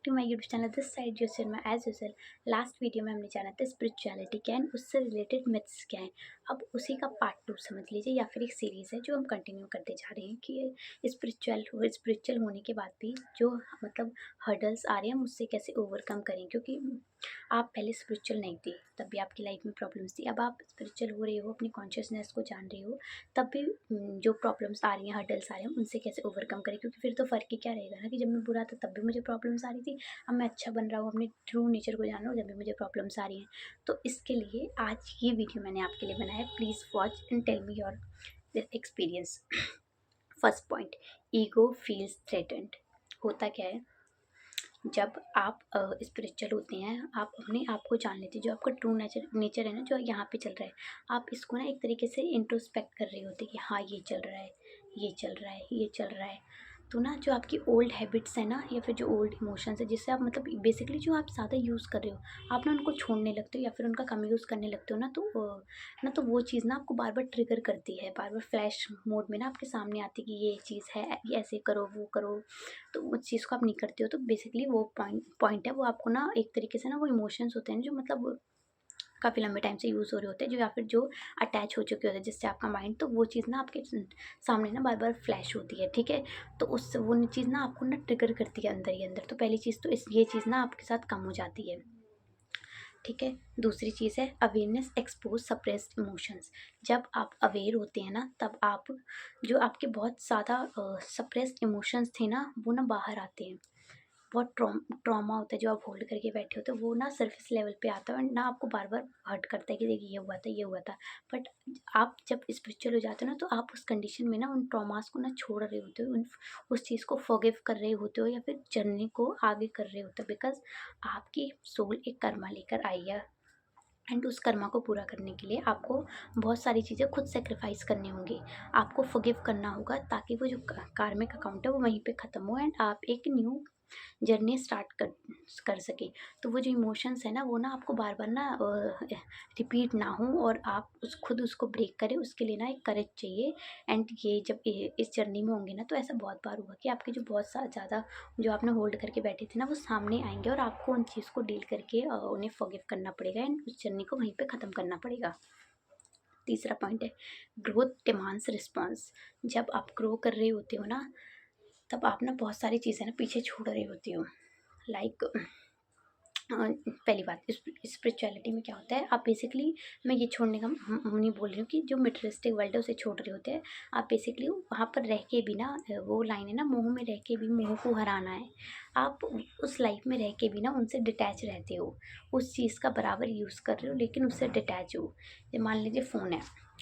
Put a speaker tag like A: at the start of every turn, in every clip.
A: To my YouTube channel this side Jo Sharma as usual. Last video में हमने जाना था स्पिरिचुअलिटी क्या है, उससे रिलेटेड मिथ्स क्या है। अब उसी का पार्ट 2 समझ लीजिए, या फिर एक सीरीज़ है जो हम कंटिन्यू करते जा रहे हैं कि स्पिरिचुअल होने के बाद भी जो मतलब हर्डल्स आ रहे हैं हम उससे कैसे ओवरकम करें। क्योंकि आप पहले स्पिरिचुअल नहीं थे तब भी आपकी लाइफ में प्रॉब्लम्स थी, अब आप स्पिरिचुअल हो रहे हो, अपनी कॉन्शियसनेस को जान रहे हो, तब भी जो प्रॉब्लम्स आ रही हैं, हर्डल्स आ रहे हैं, उनसे कैसे ओवरकम करें। क्योंकि फिर तो फ़र्क ही क्या रहेगा ना, कि जब मैं बुरा था तब भी मुझे प्रॉब्लम्स आ रही थी, अब मैं अच्छा बन रहा हूँ, अपने ट्रू नेचर को जान रहा हूँ, जब भी मुझे प्रॉब्लम्स आ रही हैं। तो इसके लिए आज ये वीडियो मैंने आपके लिए बनाया है। Please watch and tell me your experience. First point, ego feels threatened. होता क्या है, जब आप स्पिरिचुअल होते हैं, आप अपने आप को जान लेते हैं, जो आपका ट्रू नेचर है ना, जो यहाँ पे चल रहा है, आप इसको ना एक तरीके से इंट्रोस्पेक्ट कर रहे होते हैं कि हाँ ये चल रहा है, ये चल रहा है, ये चल रहा है। तो ना जो आपकी ओल्ड हैबिट्स है ना, या फिर जो ओल्ड इमोशंस है, जिससे आप मतलब बेसिकली जो आप ज़्यादा यूज़ कर रहे हो, आप ना उनको छोड़ने लगते हो या फिर उनका कम यूज़ करने लगते हो ना, तो वो चीज़ ना आपको बार बार ट्रिगर करती है, बार बार फ्लैश मोड में ना आपके सामने आती है कि ये चीज़ है, ये ऐसे करो, वो करो। तो उस चीज़ को आप नहीं करते हो, तो बेसिकली वो पॉइंट है, वो आपको ना एक तरीके से ना वो इमोशंस होते हैं जो मतलब काफ़ी लंबे टाइम से यूज़ हो रहे होते हैं, जो या फिर जो अटैच हो चुके होते हैं जिससे आपका माइंड, तो वो चीज़ ना आपके सामने ना बार बार फ्लैश होती है, ठीक है। तो उस वो चीज़ ना आपको ना ट्रिगर करती है अंदर ही अंदर। तो पहली चीज़ तो ये चीज़ ना आपके साथ कम हो जाती है, ठीक है। दूसरी चीज़ है अवेयरनेस एक्सपोज सप्रेस्ड इमोशंस। जब आप अवेयर होते हैं ना, तब आप जो आपके बहुत ज़्यादा सप्रेस्ड इमोशंस थे ना, वो ना बाहर आते हैं। बहुत ट्रॉमा होता है जो आप होल्ड करके बैठे होते हो, वो ना सरफेस लेवल पे आता है और ना आपको बार बार हर्ट करता है कि देखिए ये हुआ था, ये हुआ था। बट आप जब स्पिरिचुअल हो जाते हो ना, तो आप उस कंडीशन में ना उन ट्रॉमास को ना छोड़ रहे होते हो, उस चीज़ को फॉरगिव कर रहे होते हो, या फिर जर्नी को आगे कर रहे होते हो। बिकॉज आपकी सोल एक कर्मा लेकर आई है, एंड उस कर्मा को पूरा करने के लिए आपको बहुत सारी चीज़ें खुद सेक्रीफाइस करनी होंगी। आपको फॉरगिव करना होगा, ताकि वो जो कार्मिक अकाउंट है वो वहीं पे ख़त्म हो, एंड आप एक न्यू जर्नी स्टार्ट कर सकें। तो वो जो इमोशंस है ना, वो ना आपको बार बार ना रिपीट ना हो, और आप खुद उसको ब्रेक करें, उसके लिए ना एक करेज चाहिए। एंड ये जब इस जर्नी में होंगे ना, तो ऐसा बहुत बार हुआ कि आपके जो बहुत ज़्यादा जो आपने होल्ड करके बैठे थे ना, वो सामने आएंगे, और आपको उन चीज़ को डील करके उन्हें फॉरगिव करना पड़ेगा, एंड उस जर्नी को वहीं पे ख़त्म करना पड़ेगा। तीसरा पॉइंट है ग्रोथ डिमांड्स रिस्पॉन्स। जब आप ग्रो कर रहे होते हो ना, तब आप ना बहुत सारी चीज़ें ना पीछे छोड़ रहे होते हो। लाइक पहली बात, स्पिरिचुअलिटी में क्या होता है, आप बेसिकली, मैं ये छोड़ने का हम नहीं बोल रही हूँ कि जो मटेरियलिस्टिक वर्ल्ड है उसे छोड़ रहे होते हैं। आप बेसिकली वहाँ पर रह के भी ना, वो लाइन है ना, मोह में रह के भी मोह को हराना है। आप उस लाइफ में रह के भी ना उनसे डिटैच रहते हो, उस चीज़ का बराबर यूज़ कर रहे हो, लेकिन उससे डिटैच हो। जब मान लीजिए फ़ोन है,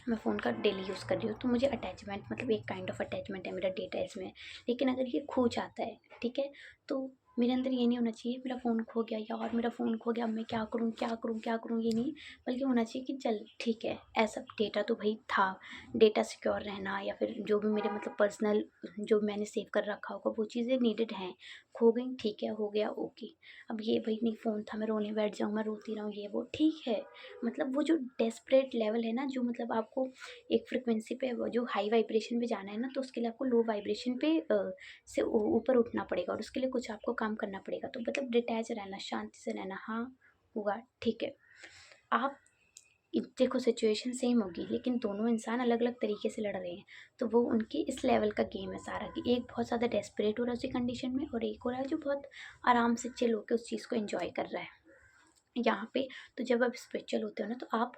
A: मैं फ़ोन का डेली यूज़ कर रही हूँ, तो मुझे अटैचमेंट, मतलब एक काइंड ऑफ अटैचमेंट है, मेरा डेटा इसमें। लेकिन अगर ये खो जाता है, ठीक है, तो मेरे अंदर ये नहीं होना चाहिए मेरा फ़ोन खो गया, या और मेरा फ़ोन खो गया, अब मैं क्या करूँ, क्या करूँ, क्या करूँ, ये नहीं। बल्कि होना चाहिए कि चल ठीक है, ऐसा डेटा तो भाई था, डेटा सिक्योर रहना, या फिर जो भी मेरे मतलब पर्सनल जो मैंने सेव कर रखा होगा, वो चीज़ें नीडेड हैं, खो गई, ठीक है, हो गया, ओके। अब ये भाई नहीं, फ़ोन था, मैं रोने बैठ जाऊँ, मैं रोती रहूँ, ये वो ठीक है। मतलब वो जो डेस्परेट लेवल है ना, जो मतलब आपको एक फ्रिक्वेंसी पे जो हाई वाइब्रेशन पे जाना है ना, तो उसके लिए आपको लो वाइब्रेशन पे से ऊपर उठना पड़ेगा, और उसके लिए कुछ आपको काम करना पड़ेगा। तो मतलब डिटैच रहना, शांति से रहना, हाँ हुआ ठीक है। आप देखो सिचुएशन सेम होगी, लेकिन दोनों इंसान अलग अलग तरीके से लड़ रहे हैं। तो वो उनकी इस लेवल का गेम है सारा, कि एक बहुत ज़्यादा डेस्परेट हो रहा है उसी कंडीशन में, और एक हो रहा है जो बहुत आराम से चिल होकर उस चीज़ को एंजॉय कर रहा है यहाँ पे। तो जब आप स्पिरिचुअल होते हो ना, तो आप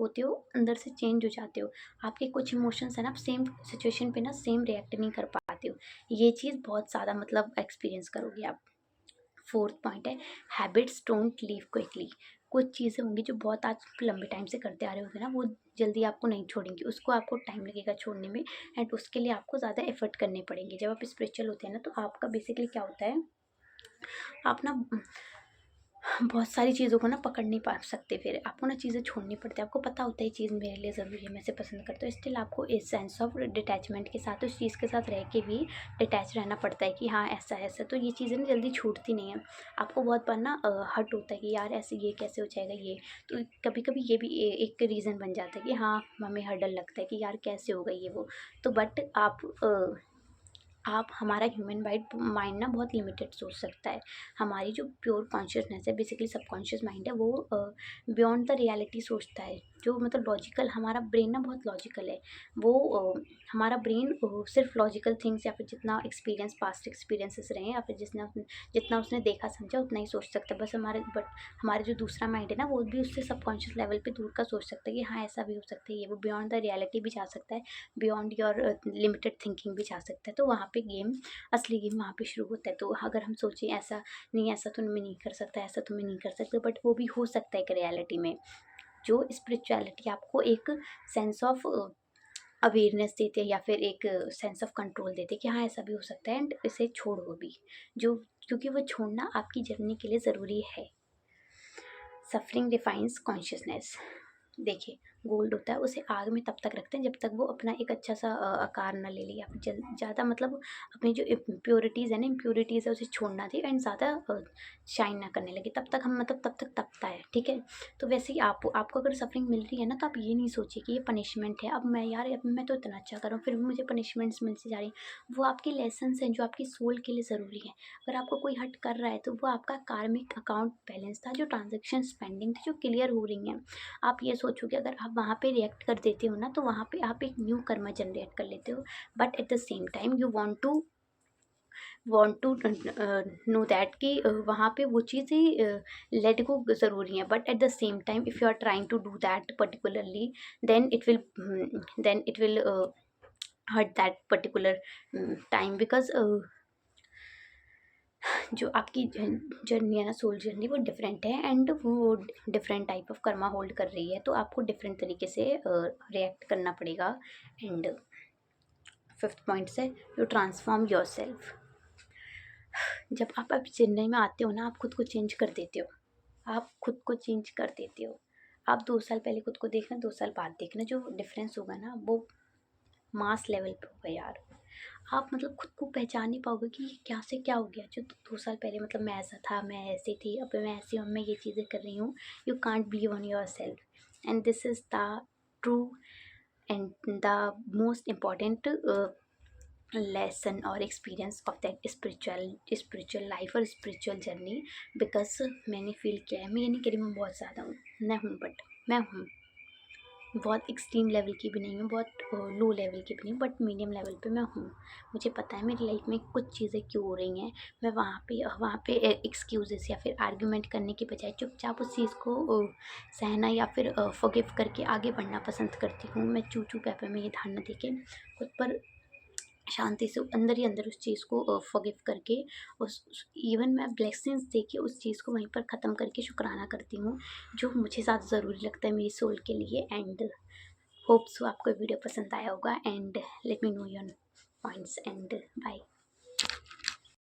A: होते हो अंदर से चेंज हो जाते हो। आपके कुछ इमोशंस है ना, आप सेम सिचुएशन पे ना सेम रिएक्ट नहीं कर पाते हो। ये चीज़ बहुत ज़्यादा मतलब एक्सपीरियंस करोगे आप। फोर्थ पॉइंट है हैबिट्स डोंट लीव क्विकली। कुछ चीज़ें होंगी जो बहुत आज लंबे टाइम से करते आ रहे होंगे ना, वो जल्दी आपको नहीं छोड़ेंगी, उसको आपको टाइम लगेगा छोड़ने में, एंड उसके लिए आपको ज़्यादा एफर्ट करने पड़ेंगे। जब आप स्पिरिचुअल होते हैं ना, तो आपका बेसिकली क्या होता है, आप ना बहुत सारी चीज़ों को ना पकड़ नहीं पा सकते, फिर आपको ना चीज़ें छोड़नी पड़ती है। आपको पता होता है ये चीज़ मेरे लिए ज़रूरी है, मैं इसे पसंद करता हूँ, स्टिल आपको इस सेंस ऑफ डिटैचमेंट के साथ उस चीज़ के साथ रह के भी डिटैच रहना पड़ता है कि हाँ ऐसा है ऐसा। तो ये चीज़ें ना जल्दी छूटती नहीं है। आपको बहुत बार ना हर्ट होता है कि यार ऐसे ये कैसे हो जाएगा ये। तो कभी कभी ये भी एक रीज़न बन जाता है कि हाँ हमें हर्डल लगता है कि यार कैसे होगा ये वो। तो बट आप हमारा ह्यूमन माइंड ना बहुत लिमिटेड सोच सकता है। हमारी जो प्योर कॉन्शियसनेस है, बेसिकली सबकॉन्शियस माइंड है, वो बियॉन्ड द रियलिटी सोचता है। जो मतलब लॉजिकल, हमारा ब्रेन ना बहुत लॉजिकल है। वो हमारा ब्रेन सिर्फ लॉजिकल थिंग्स या फिर जितना एक्सपीरियंस, पास्ट एक्सपीरियंसेस रहे हैं या फिर जितना उसने देखा समझा उतना ही सोच सकता है बस। हमारे जो दूसरा माइंड है ना, वो भी उससे सबकॉन्शियस लेवल पे दूर का सोच सकता है कि हाँ ऐसा भी हो सकता है, ये वो बियॉन्ड द रियलिटी भी जा सकता है, बियॉन्ड योर लिमिटेड थिंकिंग भी जा सकता है। तो वहाँ पे गेम, असली गेम वहाँ पे शुरू होता है। तो अगर हम सोचें ऐसा नहीं, ऐसा तो मैं नहीं कर सकता, ऐसा तो मैं नहीं कर सकता, बट वो भी हो सकता है एक रियलिटी में। जो स्पिरिचुअलिटी आपको एक सेंस ऑफ अवेयरनेस देते हैं या फिर एक सेंस ऑफ कंट्रोल देते हैं कि हाँ ऐसा भी हो सकता है, एंड इसे छोड़ो भी, जो क्योंकि वो छोड़ना आपकी जर्नी के लिए ज़रूरी है। Suffering defines consciousness. देखिए, गोल्ड होता है उसे आग में तब तक रखते हैं जब तक वो अपना एक अच्छा सा आकार ना ले ले, या फिर ज़्यादा मतलब अपनी जो इम्प्योरिटीज़ है ना, इम्प्योरिटीज़ है उसे छोड़ना दे, एंड ज़्यादा शाइन ना करने लगे, तब तक हम मतलब तब तक तपता है, ठीक है। तो वैसे ही आपको अगर सफरिंग मिल रही है ना, तो आप ये नहीं सोचिए कि ये पनिशमेंट है। अब मैं यार, अब मैं तो इतना अच्छा कर रहा हूँ फिर भी मुझे पनिशमेंट्स मिलती जा रही हैं। वो आपके लेसन्स हैं जो आपकी सोल के लिए ज़रूरी है। अगर आपको कोई हर्ट कर रहा है तो वो आपका कार्मिक अकाउंट बैलेंस था, जो ट्रांजेक्शन पेंडिंग थी, जो क्लियर हो रही हैं। आप ये सोचो कि अगर आप वहाँ पे रिएक्ट कर देते हो ना, तो वहाँ पे आप एक न्यू कर्मा जनरेट कर लेते हो, but at the same time you want to know that कि वहाँ पे वो चीज़ें लेट गो ज़रूरी है, but at the same time if you are trying to do that particularly, then it will hurt that particular time, because जो आपकी journey है ना, सोल जर्नी, वो डिफरेंट है, एंड वो different type of karma hold कर रही है। तो आपको डिफरेंट तरीके से रिएक्ट करना पड़ेगा। एंड फिफ्थ पॉइंट से, यू ट्रांसफॉर्म योर सेल्फ। जब आप चेन्नई में आते हो ना, आप खुद को चेंज कर देते हो। आप खुद को चेंज कर देते हो। आप 2 साल पहले खुद को देखना, 2 साल बाद देखना, जो डिफरेंस होगा ना, वो मास लेवल पे होगा यार। आप मतलब खुद को पहचान नहीं पाओगे कि ये क्या से क्या हो गया। जो 2 साल पहले मतलब मैं ऐसा था, मैं ऐसी थी, अब मैं ऐसी हूँ, मैं ये चीज़ें कर रही हूँ। You can't believe on yourself, and this is the true and the most important lesson और experience of that spiritual life और स्पिरिचुअल जर्नी। बिकॉज मैंने फील किया है, मैं ये नहीं कह रही मैं बहुत ज़्यादा हूँ, मैं हूँ, बट मैं हूँ, बहुत एक्सट्रीम लेवल की भी नहीं हूँ, बहुत लो लेवल की भी नहीं, बट मीडियम लेवल पे मैं हूँ। मुझे पता है मेरी लाइफ में कुछ चीज़ें क्यों हो रही हैं। मैं वहाँ पे एक्सक्यूज़ेस या फिर आर्ग्यूमेंट करने की बजाय चुपचाप उस चीज़ को सहना या फिर फॉरगिव करके आगे बढ़ना पसंद करती हूँ। मैं चू चू पैपे में ये धारणा देके खुद पर शांति से अंदर ही अंदर उस चीज़ को फॉरगिव करके, उस इवन मैं ब्लेसिंग्स देके उस चीज़ को वहीं पर ख़त्म करके शुक्राना करती हूँ, जो मुझे ज़्यादा ज़रूरी लगता है मेरी सोल के लिए। एंड होप सो आपको वीडियो पसंद आया होगा, and let me know your points, and bye.